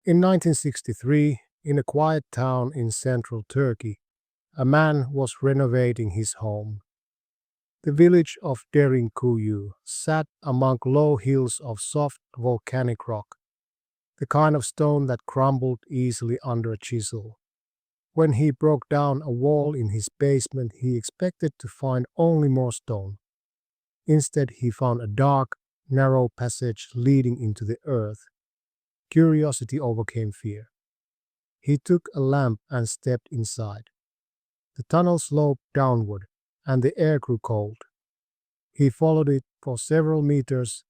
In 1963, in a quiet town in central Turkey, a man was renovating his home. The village of Derinkuyu sat among low hills of soft volcanic rock, the kind of stone that crumbled easily under a chisel. When he broke down a wall in his basement, he expected to find only more stone. Instead, he found a dark, narrow passage leading into the earth. Curiosity overcame fear. He took a lamp and stepped inside. The tunnel sloped downward, and the air grew cold. He followed it for several meters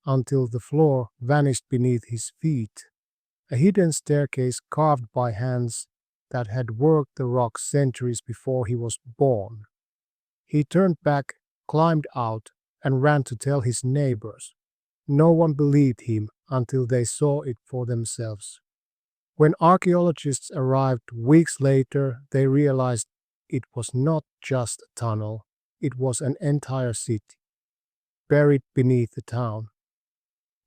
until the floor vanished beneath his feet. A hidden staircase carved by hands that had worked the rock centuries before he was born. He turned back, climbed out, and ran to tell his neighbors. No one believed him until they saw it for themselves. When archaeologists arrived weeks later, they realized it was not just a tunnel, it was an entire city, buried beneath the town.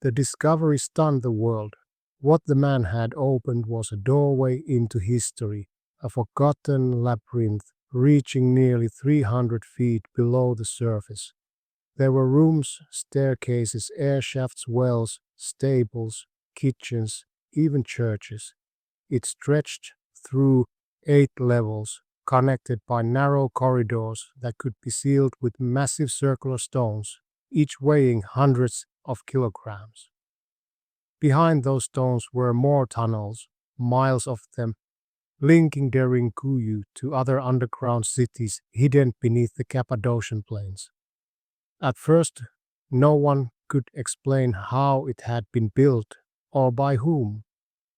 The discovery stunned the world. What the man had opened was a doorway into history, a forgotten labyrinth reaching nearly 300 feet below the surface. There were rooms, staircases, air shafts, wells, stables, kitchens, even churches. It stretched through 8 levels, connected by narrow corridors that could be sealed with massive circular stones, each weighing hundreds of kilograms. Behind those stones were more tunnels, miles of them, linking Derinkuyu to other underground cities hidden beneath the Cappadocian plains. At first, no one could explain how it had been built or by whom.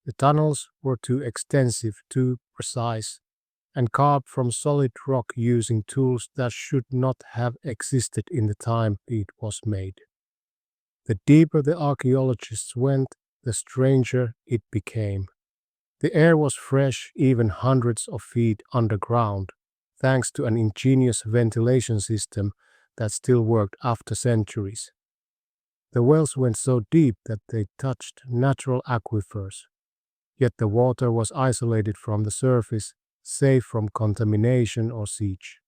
The tunnels were too extensive, too precise, and carved from solid rock using tools that should not have existed in the time it was made. The deeper the archaeologists went, the stranger it became. The air was fresh even hundreds of feet underground, thanks to an ingenious ventilation system that still worked after centuries. The wells went so deep that they touched natural aquifers, yet the water was isolated from the surface, safe from contamination or siege.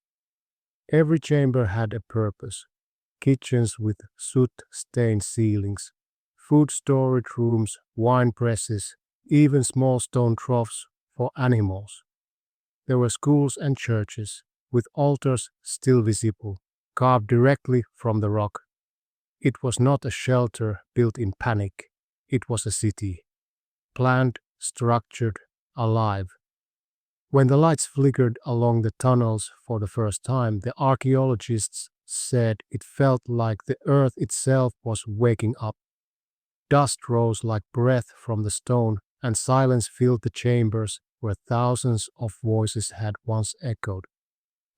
Every chamber had a purpose: kitchens with soot-stained ceilings, food storage rooms, wine presses, even small stone troughs for animals. There were schools and churches, with altars still visible, carved directly from the rock. It was not a shelter built in panic, it was a city, planned, structured, alive. When the lights flickered along the tunnels for the first time, the archaeologists said it felt like the earth itself was waking up. Dust rose like breath from the stone, and silence filled the chambers where thousands of voices had once echoed.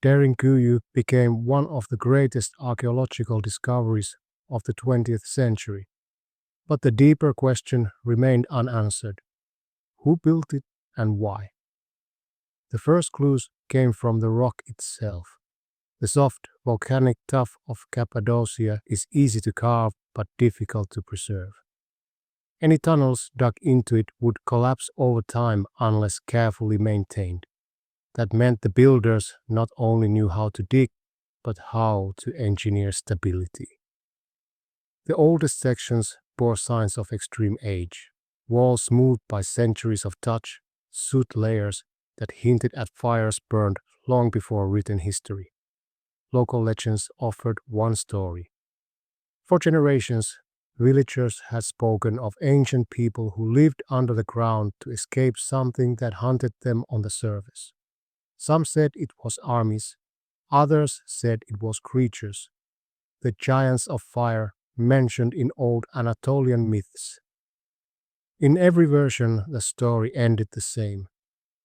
Derinkuyu became one of the greatest archaeological discoveries of the 20th century. But the deeper question remained unanswered: who built it and why? The first clues came from the rock itself. The soft, volcanic tuff of Cappadocia is easy to carve but difficult to preserve. Any tunnels dug into it would collapse over time unless carefully maintained. That meant the builders not only knew how to dig, but how to engineer stability. The oldest sections bore signs of extreme age: walls smoothed by centuries of touch, soot layers that hinted at fires burned long before written history. Local legends offered one story. For generations, villagers had spoken of ancient people who lived under the ground to escape something that hunted them on the surface. Some said it was armies, others said it was creatures, the giants of fire mentioned in old Anatolian myths. In every version, the story ended the same.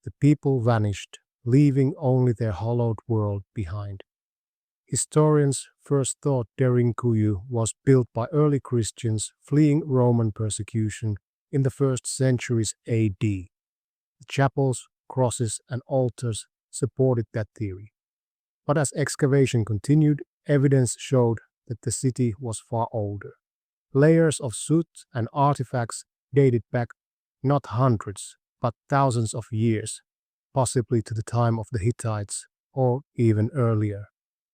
The people vanished, leaving only their hollowed world behind. Historians first thought Derinkuyu was built by early Christians fleeing Roman persecution in the first centuries AD. The chapels, crosses, and altars supported that theory. But as excavation continued, evidence showed that the city was far older. Layers of soot and artifacts dated back not hundreds, but thousands of years, possibly to the time of the Hittites or even earlier.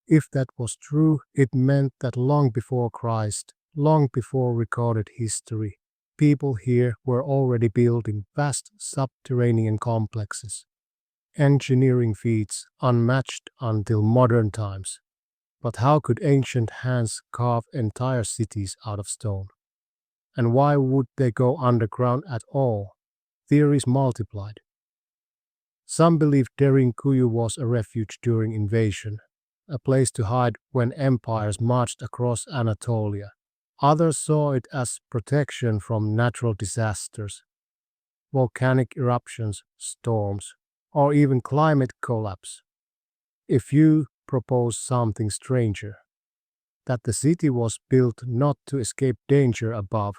If that was true, it meant that long before Christ, long before recorded history, people here were already building vast subterranean complexes, engineering feats unmatched until modern times. But how could ancient hands carve entire cities out of stone? And why would they go underground at all? Theories multiplied. Some believed Derinkuyu was a refuge during invasion, a place to hide when empires marched across Anatolia. Others saw it as protection from natural disasters, volcanic eruptions, storms, or even climate collapse. A few proposed something stranger, that the city was built not to escape danger above,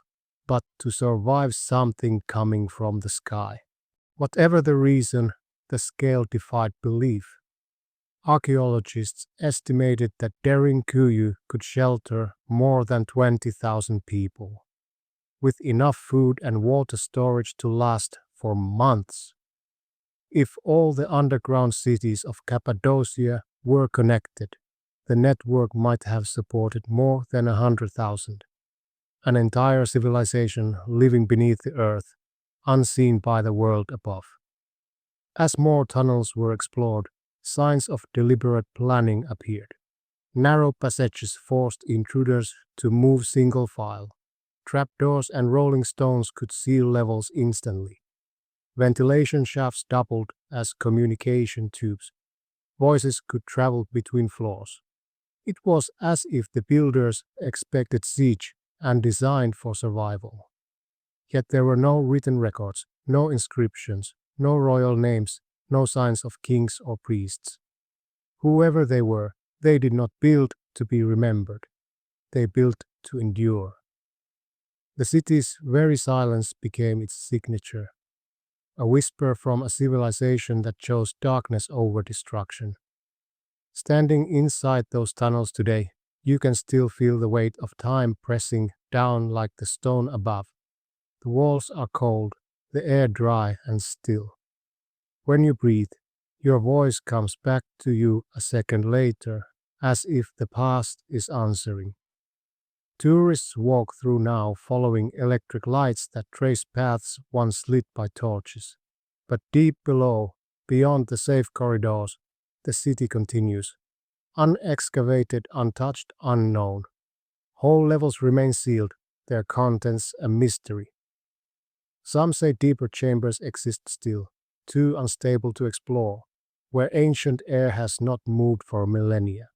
but to survive something coming from the sky. Whatever the reason, the scale defied belief. Archaeologists estimated that Derinkuyu could shelter more than 20,000 people, with enough food and water storage to last for months. If all the underground cities of Cappadocia were connected, the network might have supported more than 100,000, an entire civilization living beneath the earth, unseen by the world above. As more tunnels were explored, signs of deliberate planning appeared. Narrow passages forced intruders to move single file. Trapdoors and rolling stones could seal levels instantly. Ventilation shafts doubled as communication tubes. Voices could travel between floors. It was as if the builders expected siege and designed for survival. Yet there were no written records, no inscriptions, no royal names, no signs of kings or priests. Whoever they were, they did not build to be remembered. They built to endure. The city's very silence became its signature, a whisper from a civilization that chose darkness over destruction. Standing inside those tunnels today, you can still feel the weight of time pressing down like the stone above. The walls are cold, the air dry and still. When you breathe, your voice comes back to you a second later, as if the past is answering. Tourists walk through now following electric lights that trace paths once lit by torches. But deep below, beyond the safe corridors, the city continues. Unexcavated, untouched, unknown. Whole levels remain sealed, their contents a mystery. Some say deeper chambers exist still, too unstable to explore, where ancient air has not moved for millennia.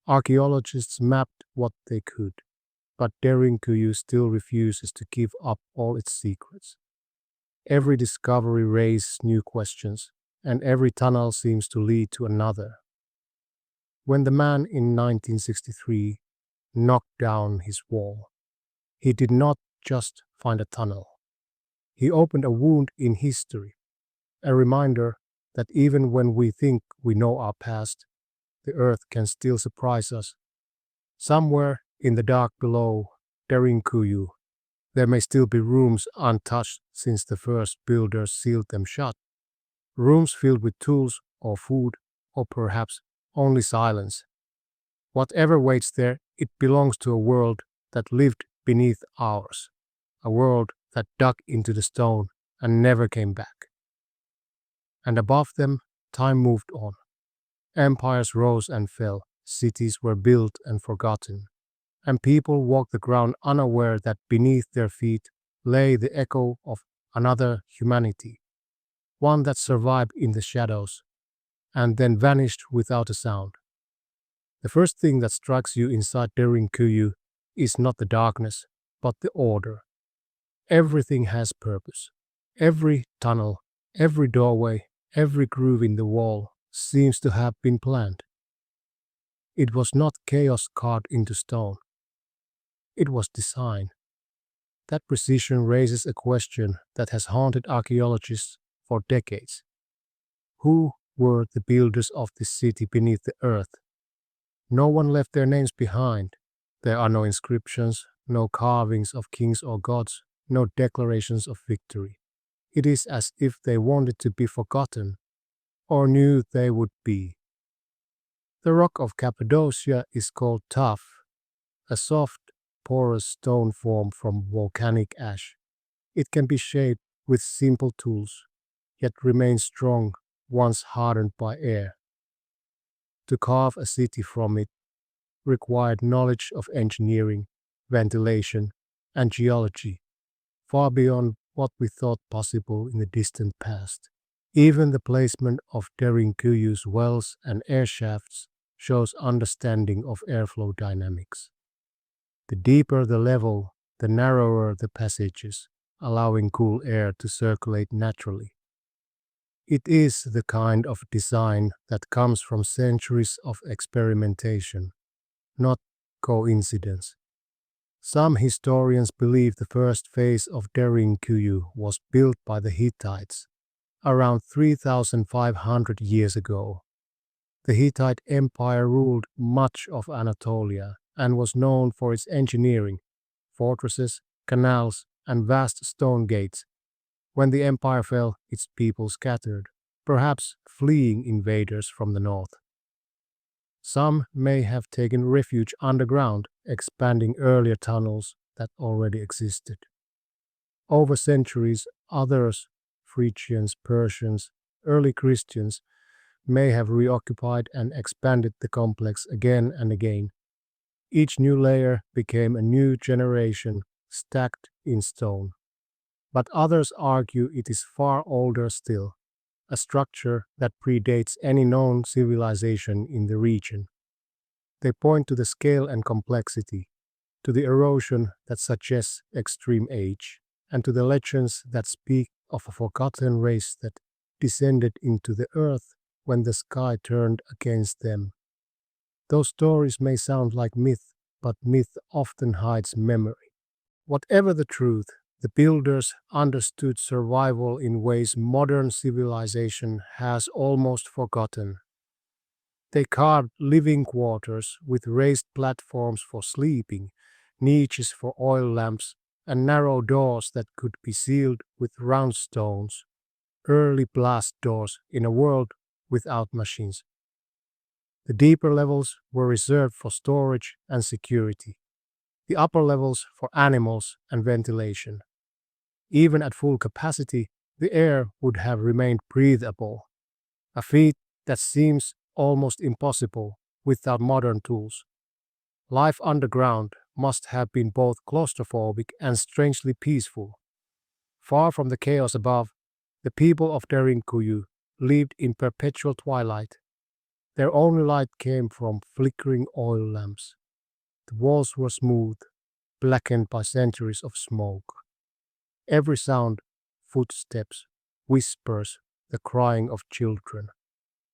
Archaeologists mapped what they could, but Derinkuyu still refuses to give up all its secrets. Every discovery raises new questions, and every tunnel seems to lead to another. When the man in 1963 knocked down his wall, he did not just find a tunnel. He opened a wound in history, a reminder that even when we think we know our past, the earth can still surprise us. Somewhere in the dark below Derinkuyu, there may still be rooms untouched since the first builders sealed them shut. Rooms filled with tools or food or perhaps only silence. Whatever waits there, it belongs to a world that lived beneath ours, a world that dug into the stone and never came back. And above them, time moved on. Empires rose and fell, cities were built and forgotten, and people walked the ground unaware that beneath their feet lay the echo of another humanity, one that survived in the shadows and then vanished without a sound. The first thing that strikes you inside Derinkuyu is not the darkness, but the order. Everything has purpose. Every tunnel, every doorway, every groove in the wall seems to have been planned. It was not chaos carved into stone. It was design. That precision raises a question that has haunted archaeologists for decades. Who were the builders of this city beneath the earth? No one left their names behind. There are no inscriptions, no carvings of kings or gods, no declarations of victory. It is as if they wanted to be forgotten, or knew they would be. The rock of Cappadocia is called tuff, a soft, porous stone formed from volcanic ash. It can be shaped with simple tools, yet remains strong once hardened by air. To carve a city from it required knowledge of engineering, ventilation, and geology, far beyond what we thought possible in the distant past. Even the placement of Derinkuyu's wells and air shafts shows understanding of airflow dynamics. The deeper the level, the narrower the passages, allowing cool air to circulate naturally. It is the kind of design that comes from centuries of experimentation, not coincidence. Some historians believe the first phase of Derinkuyu was built by the Hittites around 3,500 years ago. The Hittite Empire ruled much of Anatolia and was known for its engineering, fortresses, canals, and vast stone gates. When the empire fell, its people scattered, perhaps fleeing invaders from the north. Some may have taken refuge underground, expanding earlier tunnels that already existed. Over centuries, others, Phrygians, Persians, early Christians, may have reoccupied and expanded the complex again and again. Each new layer became a new generation stacked in stone. But others argue it is far older still, a structure that predates any known civilization in the region. They point to the scale and complexity, to the erosion that suggests extreme age, and to the legends that speak of a forgotten race that descended into the earth when the sky turned against them. Those stories may sound like myth, but myth often hides memory. Whatever the truth, the builders understood survival in ways modern civilization has almost forgotten. They carved living quarters with raised platforms for sleeping, niches for oil lamps, and narrow doors that could be sealed with round stones, early blast doors in a world without machines. The deeper levels were reserved for storage and security, the upper levels for animals and ventilation. Even at full capacity, the air would have remained breathable, a feat that seems almost impossible without modern tools. Life underground must have been both claustrophobic and strangely peaceful. Far from the chaos above, the people of Derinkuyu lived in perpetual twilight. Their only light came from flickering oil lamps. The walls were smooth, blackened by centuries of smoke. Every sound, footsteps, whispers, the crying of children,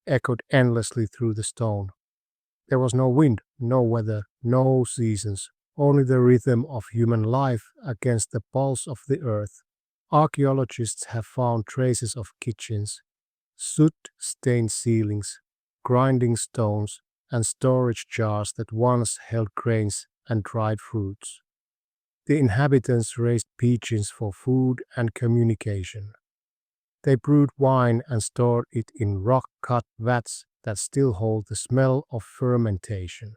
echoed endlessly through the stone. There was no wind, no weather, no seasons, only the rhythm of human life against the pulse of the earth. Archaeologists have found traces of kitchens, soot-stained ceilings, grinding stones, and storage jars that once held grains and dried fruits. The inhabitants raised pigeons for food and communication. They brewed wine and stored it in rock-cut vats that still hold the smell of fermentation.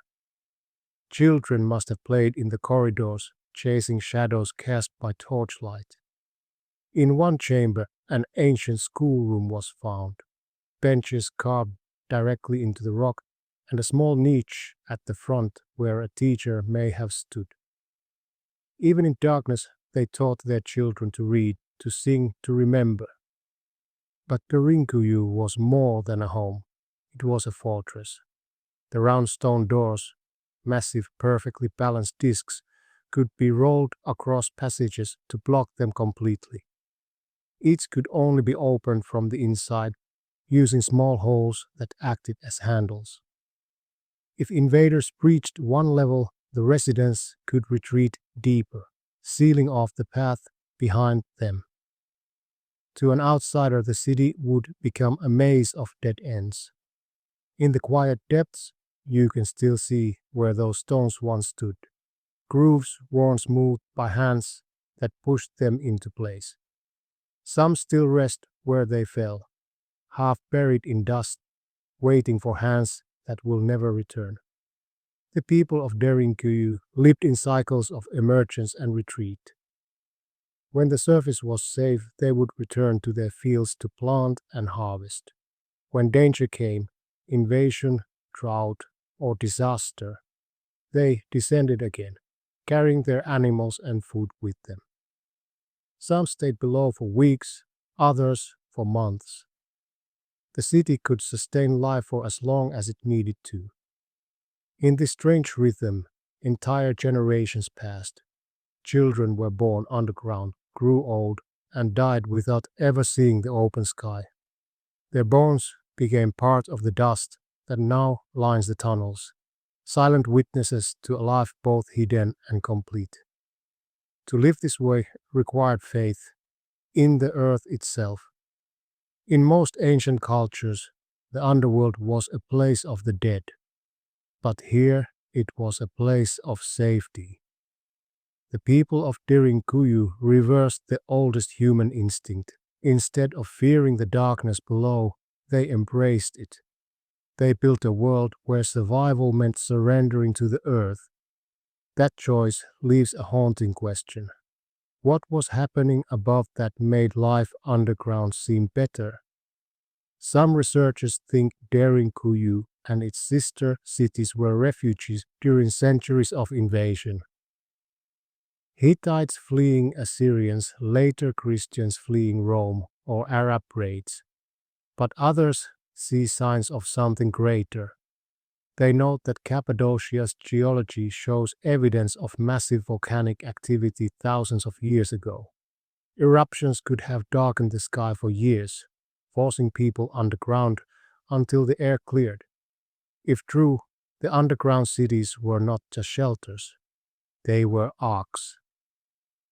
Children must have played in the corridors, chasing shadows cast by torchlight. In one chamber, an ancient schoolroom was found, benches carved directly into the rock, and a small niche at the front where a teacher may have stood. Even in darkness, they taught their children to read, to sing, to remember. But Derinkuyu was more than a home. It was a fortress. The round stone doors, massive, perfectly balanced discs, could be rolled across passages to block them completely. Each could only be opened from the inside, using small holes that acted as handles. If invaders breached one level, the residents could retreat deeper, sealing off the path behind them. To an outsider, the city would become a maze of dead ends. In the quiet depths, you can still see where those stones once stood, grooves worn smooth by hands that pushed them into place. Some still rest where they fell, half buried in dust, waiting for hands that will never return. The people of Derinkuyu lived in cycles of emergence and retreat. When the surface was safe, they would return to their fields to plant and harvest. When danger came, invasion, drought, or disaster, they descended again, carrying their animals and food with them. Some stayed below for weeks, others for months. The city could sustain life for as long as it needed to. In this strange rhythm, entire generations passed. Children were born underground, grew old, and died without ever seeing the open sky. Their bones became part of the dust that now lines the tunnels, silent witnesses to a life both hidden and complete. To live this way required faith in the earth itself. In most ancient cultures, the underworld was a place of the dead, but here it was a place of safety. The people of Derinkuyu reversed the oldest human instinct. Instead of fearing the darkness below, they embraced it. They built a world where survival meant surrendering to the earth. That choice leaves a haunting question. What was happening above that made life underground seem better? Some researchers think Derinkuyu and its sister cities were refuges during centuries of invasion. Hittites fleeing Assyrians, later Christians fleeing Rome or Arab raids. But others see signs of something greater. They note that Cappadocia's geology shows evidence of massive volcanic activity thousands of years ago. Eruptions could have darkened the sky for years, forcing people underground until the air cleared. If true, the underground cities were not just shelters, they were arks,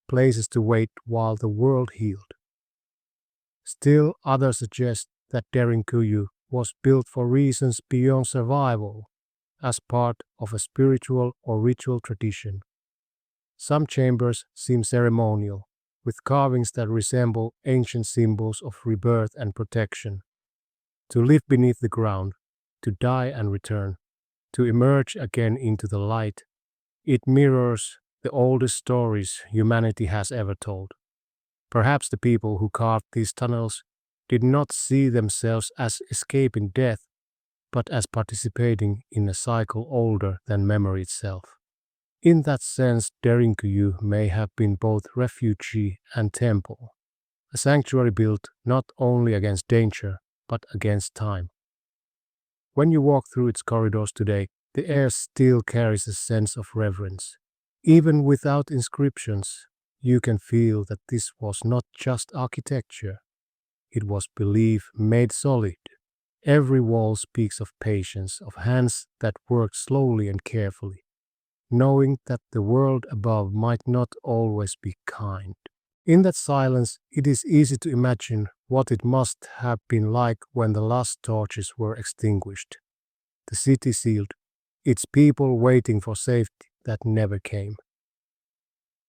places to wait while the world healed. Still, others suggest that Derinkuyu was built for reasons beyond survival, as part of a spiritual or ritual tradition. Some chambers seem ceremonial, with carvings that resemble ancient symbols of rebirth and protection. To live beneath the ground, to die and return, to emerge again into the light, it mirrors the oldest stories humanity has ever told. Perhaps the people who carved these tunnels did not see themselves as escaping death, but as participating in a cycle older than memory itself. In that sense, Derinkuyu may have been both refuge and temple, a sanctuary built not only against danger, but against time. When you walk through its corridors today, the air still carries a sense of reverence. Even without inscriptions, you can feel that this was not just architecture, it was belief made solid. Every wall speaks of patience, of hands that worked slowly and carefully, knowing that the world above might not always be kind. In that silence, it is easy to imagine what it must have been like when the last torches were extinguished. The city sealed, its people waiting for safety that never came.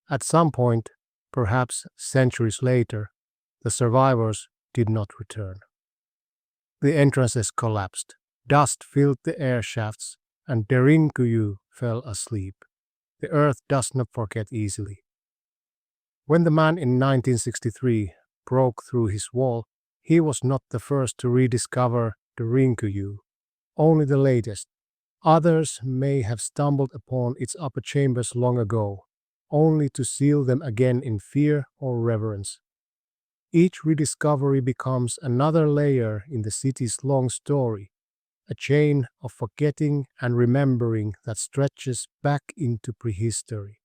At some point, perhaps centuries later, the survivors did not return. The entrances collapsed, dust filled the air shafts, and Derinkuyu fell asleep. The earth does not forget easily. When the man in 1963 broke through his wall, he was not the first to rediscover Derinkuyu, only the latest. Others may have stumbled upon its upper chambers long ago, only to seal them again in fear or reverence. Each rediscovery becomes another layer in the city's long story, a chain of forgetting and remembering that stretches back into prehistory.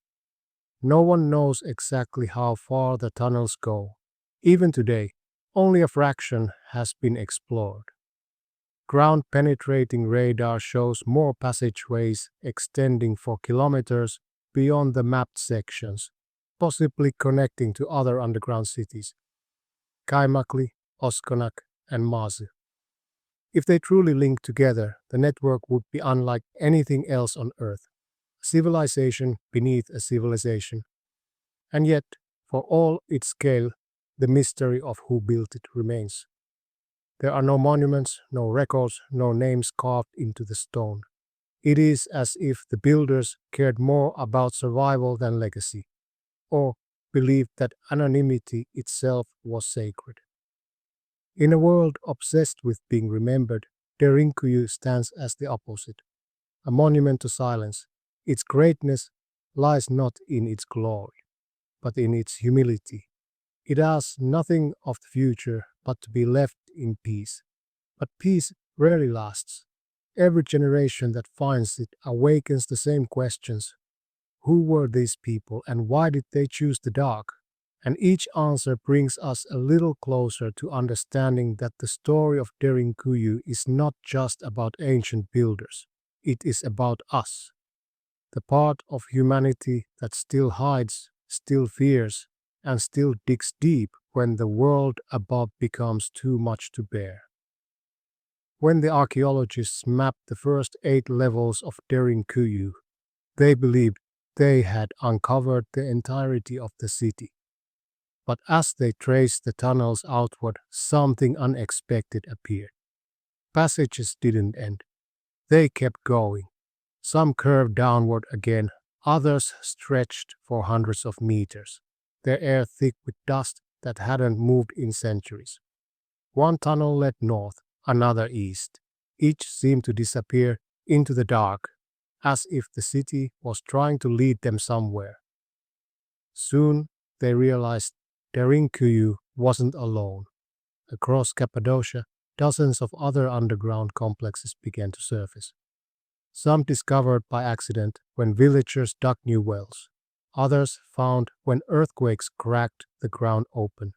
No one knows exactly how far the tunnels go. Even today, only a fraction has been explored. Ground-penetrating radar shows more passageways extending for kilometers beyond the mapped sections, possibly connecting to other underground cities, Kaimakli, Oskonak, and Mazu. If they truly link together, the network would be unlike anything else on Earth. Civilization beneath a civilization. And yet, for all its scale, the mystery of who built it remains. There are no monuments, no records, no names carved into the stone. It is as if the builders cared more about survival than legacy, or believed that anonymity itself was sacred. In a world obsessed with being remembered, Derinkuyu stands as the opposite, a monument to silence. Its greatness lies not in its glory, but in its humility. It asks nothing of the future but to be left in peace. But peace rarely lasts. Every generation that finds it awakens the same questions. Who were these people and why did they choose the dark? And each answer brings us a little closer to understanding that the story of Derinkuyu is not just about ancient builders. It is about us, the part of humanity that still hides, still fears, and still digs deep when the world above becomes too much to bear. When the archaeologists mapped the first 8 levels of Derinkuyu, they believed they had uncovered the entirety of the city. But as they traced the tunnels outward, something unexpected appeared. Passages didn't end. They kept going. Some curved downward again, others stretched for hundreds of meters, their air thick with dust that hadn't moved in centuries. One tunnel led north, another east. Each seemed to disappear into the dark, as if the city was trying to lead them somewhere. Soon they realized Derinkuyu wasn't alone. Across Cappadocia, dozens of other underground complexes began to surface. Some discovered by accident when villagers dug new wells. Others found when earthquakes cracked the ground open.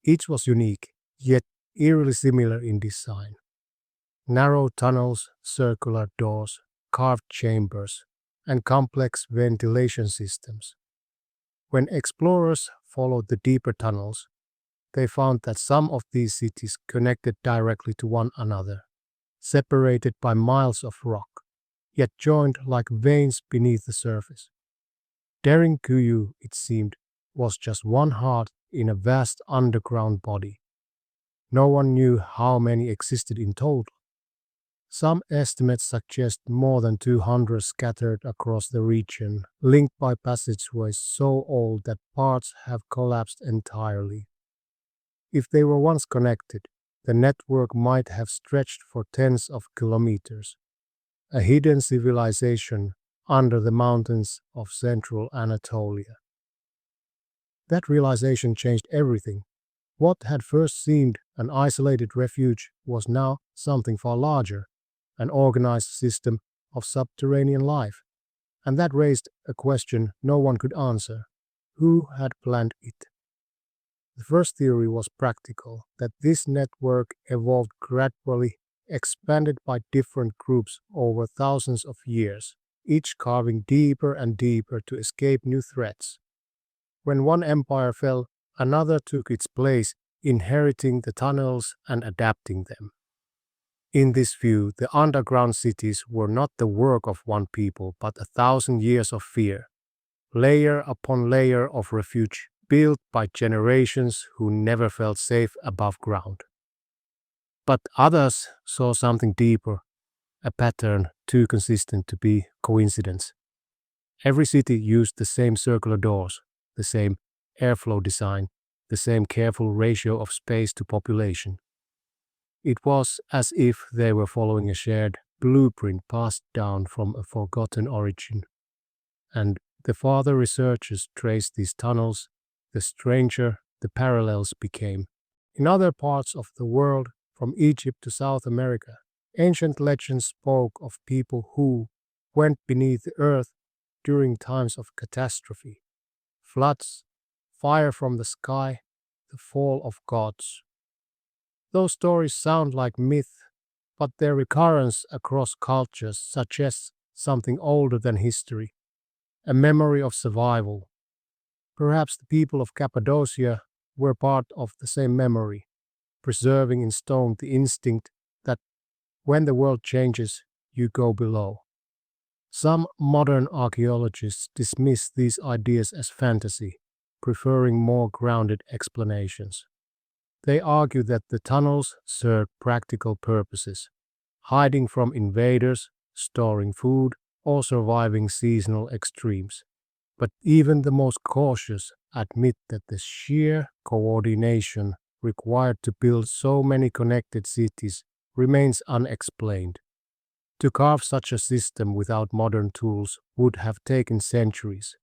Each was unique, yet eerily similar in design. Narrow tunnels, circular doors, carved chambers, and complex ventilation systems. When explorers followed the deeper tunnels, they found that some of these cities connected directly to one another, separated by miles of rock, yet joined like veins beneath the surface. Derinkuyu, it seemed, was just one heart in a vast underground body. No one knew how many existed in total. Some estimates suggest more than 200 scattered across the region, linked by passageways so old that parts have collapsed entirely. If they were once connected, the network might have stretched for tens of kilometers. A hidden civilization under the mountains of central Anatolia. That realization changed everything. What had first seemed an isolated refuge was now something far larger, an organized system of subterranean life. And that raised a question no one could answer. Who had planned it? The first theory was practical, that this network evolved gradually, expanded by different groups over thousands of years, each carving deeper and deeper to escape new threats. When one empire fell, another took its place, inheriting the tunnels and adapting them. In this view, the underground cities were not the work of one people, but 1,000 years of fear, layer upon layer of refuge, built by generations who never felt safe above ground. But others saw something deeper, a pattern too consistent to be coincidence. Every city used the same circular doors, the same airflow design, the same careful ratio of space to population. It was as if they were following a shared blueprint passed down from a forgotten origin. And the farther researchers traced these tunnels, the stranger the parallels became. In other parts of the world, from Egypt to South America, ancient legends spoke of people who went beneath the earth during times of catastrophe, floods, fire from the sky, the fall of gods. Those stories sound like myth, but their recurrence across cultures suggests something older than history, a memory of survival. Perhaps the people of Cappadocia were part of the same memory, preserving in stone the instinct that when the world changes, you go below. Some modern archaeologists dismiss these ideas as fantasy, preferring more grounded explanations. They argue that the tunnels served practical purposes, hiding from invaders, storing food, or surviving seasonal extremes. But even the most cautious admit that the sheer coordination required to build so many connected cities remains unexplained. To carve such a system without modern tools would have taken centuries.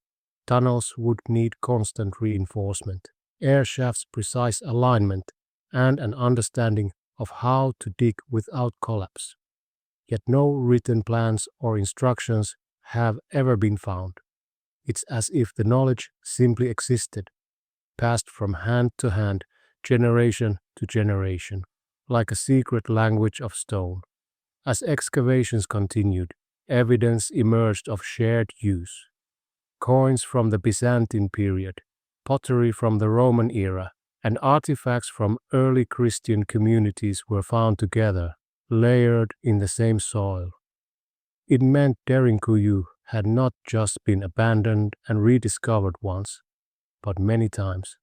Tunnels would need constant reinforcement, air shafts' precise alignment, and an understanding of how to dig without collapse. Yet no written plans or instructions have ever been found. It's as if the knowledge simply existed, passed from hand to hand, generation to generation, like a secret language of stone. As excavations continued, evidence emerged of shared use. Coins from the Byzantine period, pottery from the Roman era, and artifacts from early Christian communities were found together, layered in the same soil. It meant Derinkuyu had not just been abandoned and rediscovered once, but many times.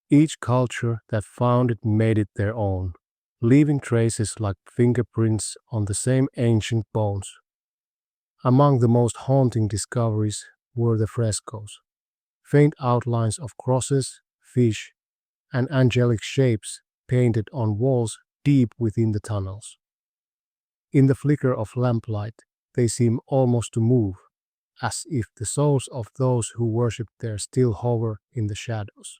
Each culture that found it made it their own, leaving traces like fingerprints on the same ancient bones. Among the most haunting discoveries were the frescoes, faint outlines of crosses, fish, and angelic shapes painted on walls deep within the tunnels. In the flicker of lamplight, they seem almost to move, as if the souls of those who worshipped there still hover in the shadows.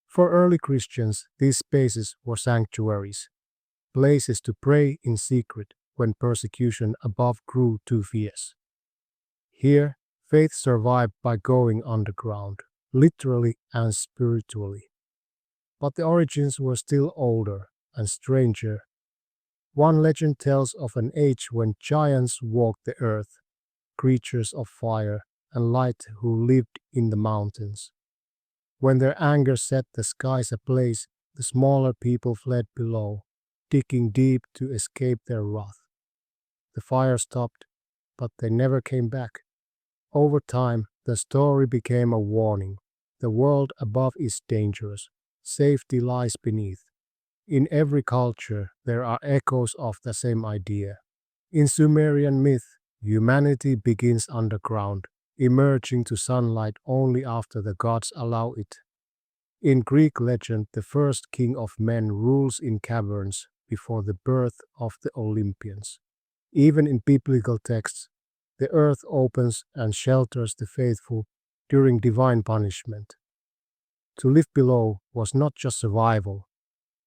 For early Christians, these spaces were sanctuaries, places to pray in secret when persecution above grew too fierce. Here, faith survived by going underground, literally and spiritually. But the origins were still older and stranger. One legend tells of an age when giants walked the earth, creatures of fire and light who lived in the mountains. When their anger set the skies ablaze, the smaller people fled below, digging deep to escape their wrath. The fire stopped, but they never came back. Over time, the story became a warning. The world above is dangerous. Safety lies beneath. In every culture, there are echoes of the same idea. In Sumerian myth, humanity begins underground, emerging to sunlight only after the gods allow it. In Greek legend, the first king of men rules in caverns before the birth of the Olympians. Even in biblical texts, the earth opens and shelters the faithful during divine punishment. To live below was not just survival,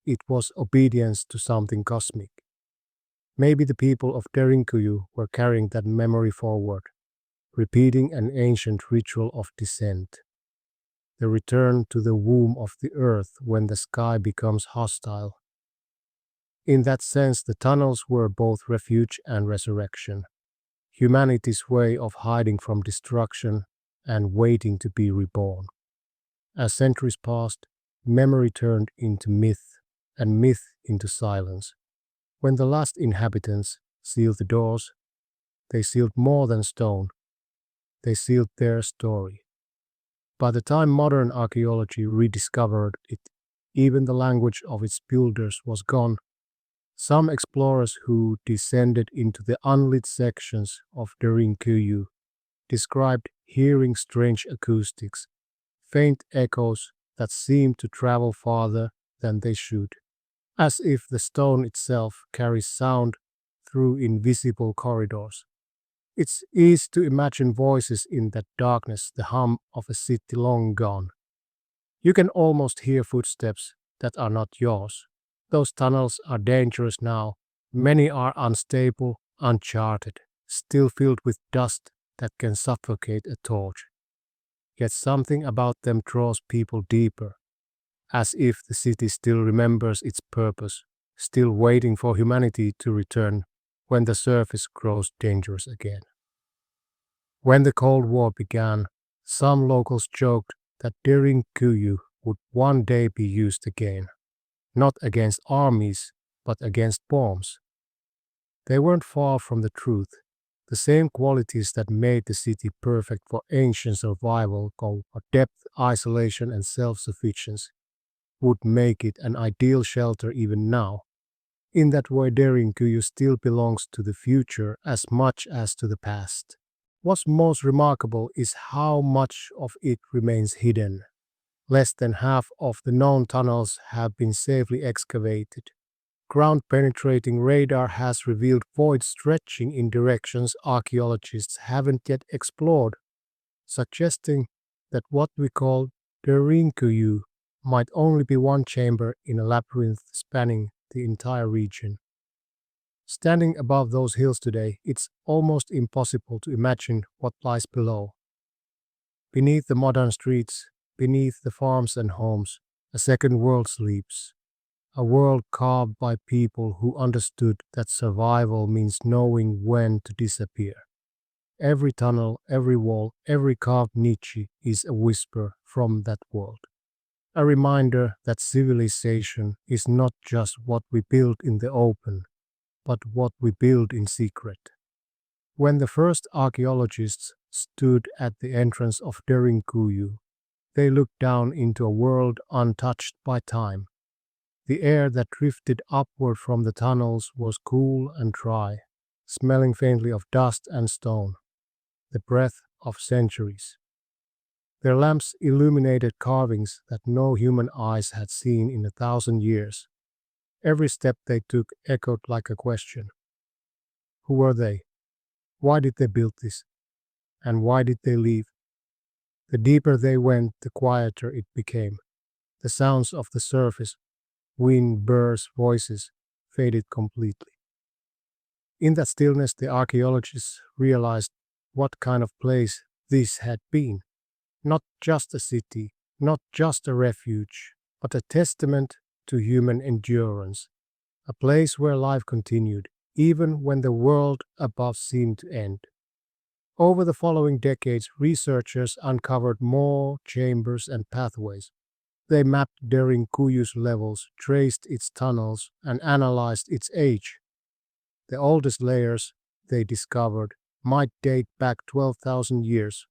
it was obedience to something cosmic. Maybe the people of Derinkuyu were carrying that memory forward, repeating an ancient ritual of descent. The return to the womb of the earth when the sky becomes hostile. In that sense, the tunnels were both refuge and resurrection, humanity's way of hiding from destruction and waiting to be reborn. As centuries passed, memory turned into myth, and myth into silence. When the last inhabitants sealed the doors, they sealed more than stone, they sealed their story. By the time modern archaeology rediscovered it, even the language of its builders was gone. Some explorers who descended into the unlit sections of Derinkuyu described hearing strange acoustics, faint echoes that seemed to travel farther than they should, as if the stone itself carries sound through invisible corridors. It's easy to imagine voices in that darkness, the hum of a city long gone. You can almost hear footsteps that are not yours. Those tunnels are dangerous now. Many are unstable, uncharted, still filled with dust that can suffocate a torch. Yet something about them draws people deeper, as if the city still remembers its purpose, still waiting for humanity to return when the surface grows dangerous again. When the Cold War began, some locals joked that Derinkuyu would one day be used again, not against armies, but against bombs. They weren't far from the truth. The same qualities that made the city perfect for ancient survival, depth, isolation, and self sufficiency, would make it an ideal shelter even now. In that way, Derinkuyu still belongs to the future as much as to the past. What's most remarkable is how much of it remains hidden. Less than half of the known tunnels have been safely excavated. Ground penetrating radar has revealed voids stretching in directions archaeologists haven't yet explored, suggesting that what we call Derinkuyu might only be one chamber in a labyrinth spanning the entire region. Standing above those hills today, it's almost impossible to imagine what lies below. Beneath the modern streets, beneath the farms and homes, a second world sleeps. A world carved by people who understood that survival means knowing when to disappear. Every tunnel, every wall, every carved niche is a whisper from that world. A reminder that civilization is not just what we build in the open, but what we build in secret. When the first archaeologists stood at the entrance of Derinkuyu, they looked down into a world untouched by time. The air that drifted upward from the tunnels was cool and dry, smelling faintly of dust and stone, the breath of centuries. Their lamps illuminated carvings that no human eyes had seen in 1,000 years. Every step they took echoed like a question. Who were they? Why did they build this? And why did they leave? The deeper they went, the quieter it became. The sounds of the surface, wind, birds, voices, faded completely. In that stillness, the archaeologists realized what kind of place this had been. Not just a city, not just a refuge, but a testament to human endurance. A place where life continued, even when the world above seemed to end. Over the following decades, researchers uncovered more chambers and pathways. They mapped Derinkuyu's levels, traced its tunnels, and analyzed its age. The oldest layers they discovered might date back 12,000 years,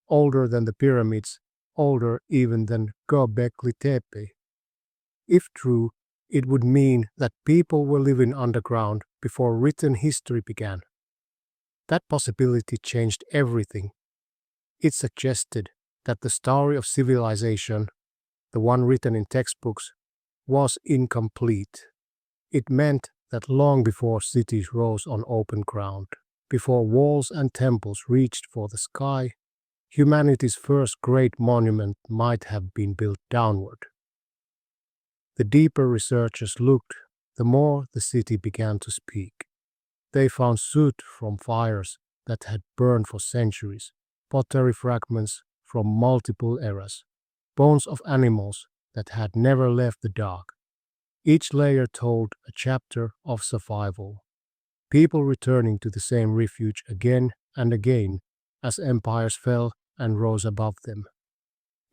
older than the pyramids, older even than Göbekli Tepe. If true, it would mean that people were living underground before written history began. That possibility changed everything. It suggested that the story of civilization, the one written in textbooks, was incomplete. It meant that long before cities rose on open ground, before walls and temples reached for the sky, humanity's first great monument might have been built downward. The deeper researchers looked, the more the city began to speak. They found soot from fires that had burned for centuries, pottery fragments from multiple eras, bones of animals that had never left the dark. Each layer told a chapter of survival, people returning to the same refuge again and again as empires fell and rose above them.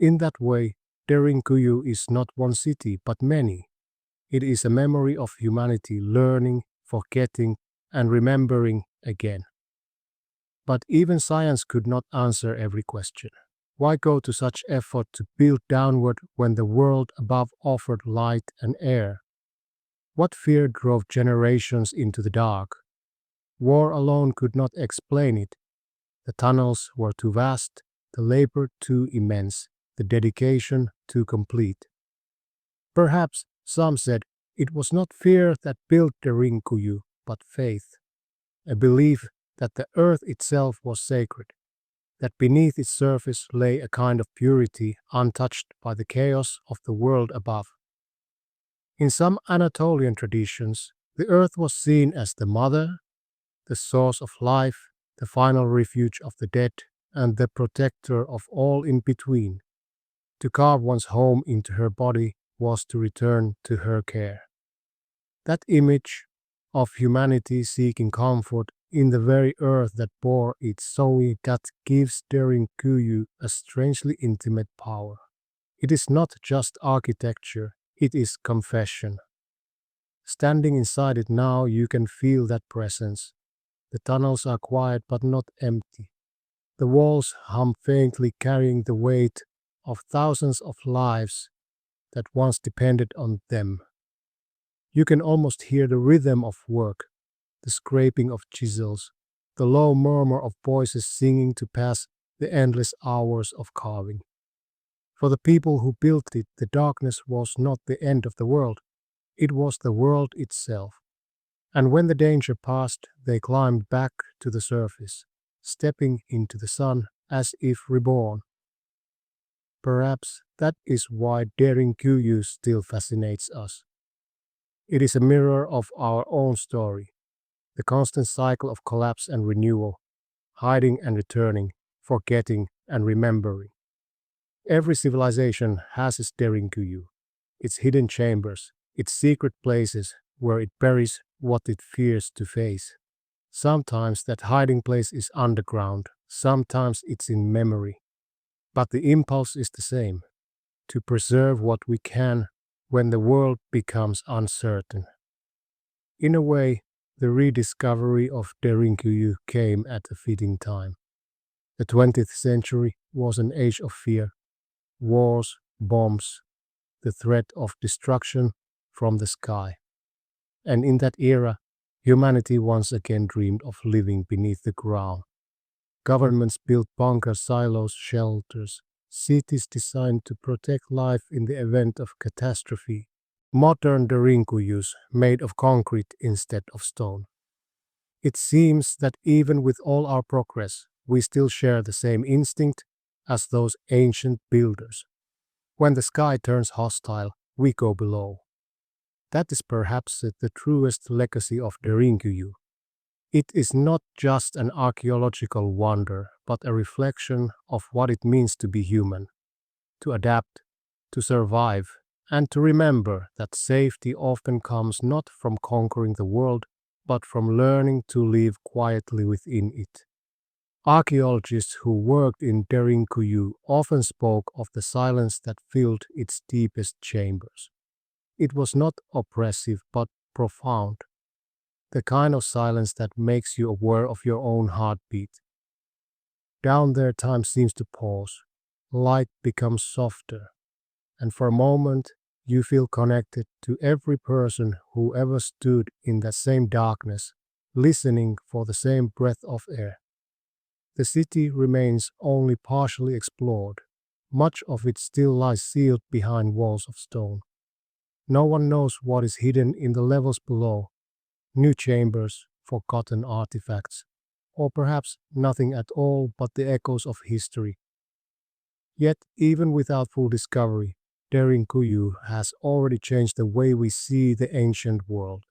In that way, Derinkuyu is not one city but many. It is a memory of humanity learning, forgetting, and remembering again. But even science could not answer every question. Why go to such effort to build downward when the world above offered light and air? What fear drove generations into the dark? War alone could not explain it. The tunnels were too vast, the labor too immense, the dedication too complete. Perhaps, some said, it was not fear that built the Rinkuyu, but faith, a belief that the earth itself was sacred, that beneath its surface lay a kind of purity untouched by the chaos of the world above. In some Anatolian traditions, the earth was seen as the mother, the source of life, the final refuge of the dead, and the protector of all in between. To carve one's home into her body was to return to her care. That image of humanity seeking comfort in the very earth that bore its soul that gives Derinkuyu a strangely intimate power. It is not just architecture, it is confession. Standing inside it now, you can feel that presence. The tunnels are quiet but not empty. The walls hum faintly, carrying the weight of thousands of lives that once depended on them. You can almost hear the rhythm of work, the scraping of chisels, the low murmur of voices singing to pass the endless hours of carving. For the people who built it, the darkness was not the end of the world, it was the world itself. And when the danger passed, they climbed back to the surface, stepping into the sun as if reborn. Perhaps that is why Derinkuyu still fascinates us. It is a mirror of our own story, the constant cycle of collapse and renewal, hiding and returning, forgetting and remembering. Every civilization has its Derinkuyu, its hidden chambers, its secret places where it buries what it fears to face. Sometimes that hiding place is underground, sometimes it's in memory. But the impulse is the same, to preserve what we can when the world becomes uncertain. In a way, the rediscovery of Derinkuyu came at a fitting time. The 20th century was an age of fear, wars, bombs, the threat of destruction from the sky. And in that era, humanity once again dreamed of living beneath the ground. Governments built bunkers, silos, shelters, cities designed to protect life in the event of catastrophe. Modern Derinkuyus made of concrete instead of stone. It seems that even with all our progress, we still share the same instinct as those ancient builders. When the sky turns hostile, we go below. That is perhaps the truest legacy of Derinkuyu. It is not just an archaeological wonder, but a reflection of what it means to be human, to adapt, to survive, and to remember that safety often comes not from conquering the world, but from learning to live quietly within it. Archaeologists who worked in Derinkuyu often spoke of the silence that filled its deepest chambers. It was not oppressive but profound, the kind of silence that makes you aware of your own heartbeat. Down there, time seems to pause, light becomes softer, and for a moment you feel connected to every person who ever stood in that same darkness, listening for the same breath of air. The city remains only partially explored. Much of it still lies sealed behind walls of stone. No one knows what is hidden in the levels below, new chambers, forgotten artifacts, or perhaps nothing at all but the echoes of history. Yet, even without full discovery, Derinkuyu has already changed the way we see the ancient world.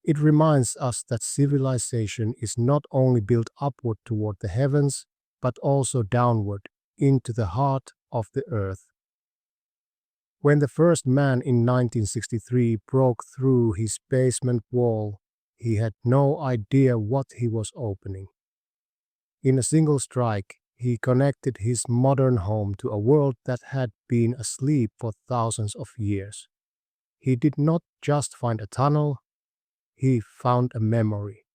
It reminds us that civilization is not only built upward toward the heavens, but also downward into the heart of the earth. When the first man in 1963 broke through his basement wall, he had no idea what he was opening. In a single strike, he connected his modern home to a world that had been asleep for thousands of years. He did not just find a tunnel, he found a memory.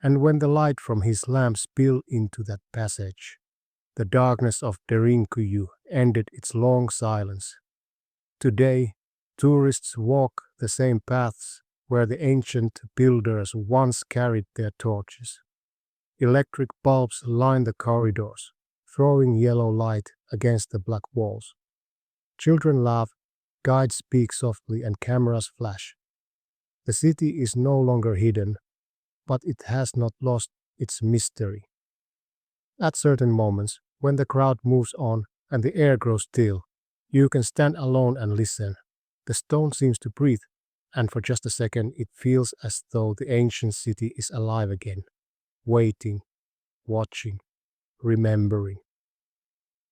And when the light from his lamp spilled into that passage, the darkness of Derinkuyu ended its long silence. Today, tourists walk the same paths where the ancient builders once carried their torches. Electric bulbs line the corridors, throwing yellow light against the black walls. Children laugh, guides speak softly, and cameras flash. The city is no longer hidden, but it has not lost its mystery. At certain moments, when the crowd moves on and the air grows still, you can stand alone and listen. The stone seems to breathe, and for just a second it feels as though the ancient city is alive again, waiting, watching, remembering.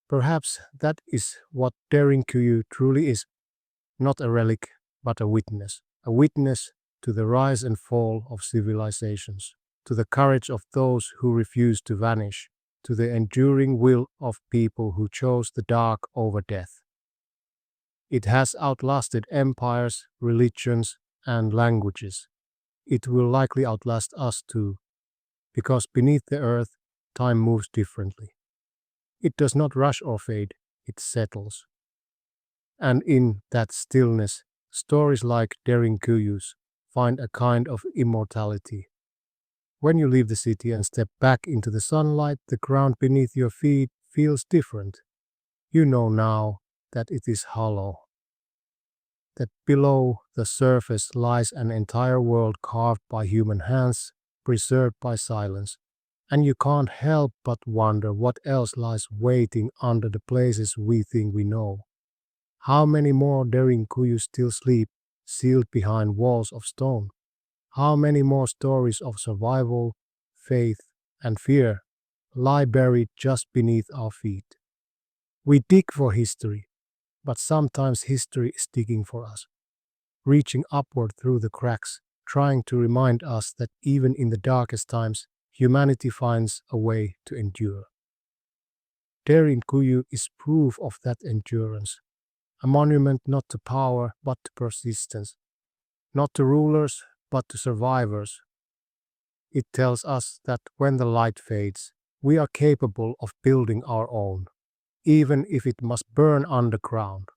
Perhaps that is what Derinkuyu truly is, not a relic, but a witness to the rise and fall of civilizations, to the courage of those who refuse to vanish, to the enduring will of people who chose the dark over death. It has outlasted empires, religions, and languages. It will likely outlast us too. because beneath the earth, time moves differently. It does not rush or fade, it settles. And in that stillness, stories like Derinkuyu's find a kind of immortality. When you leave the city and step back into the sunlight, the ground beneath your feet feels different. You know now that it is hollow, that below the surface lies an entire world carved by human hands, preserved by silence. And you can't help but wonder what else lies waiting under the places we think we know. How many more Derinkuyu still sleep, sealed behind walls of stone? How many more stories of survival, faith, and fear lie buried just beneath our feet? We dig for history, but sometimes history is digging for us, reaching upward through the cracks, trying to remind us that even in the darkest times, humanity finds a way to endure. Derinkuyu is proof of that endurance, a monument not to power but to persistence, not to rulers but to survivors. It tells us that when the light fades, we are capable of building our own, even if it must burn underground.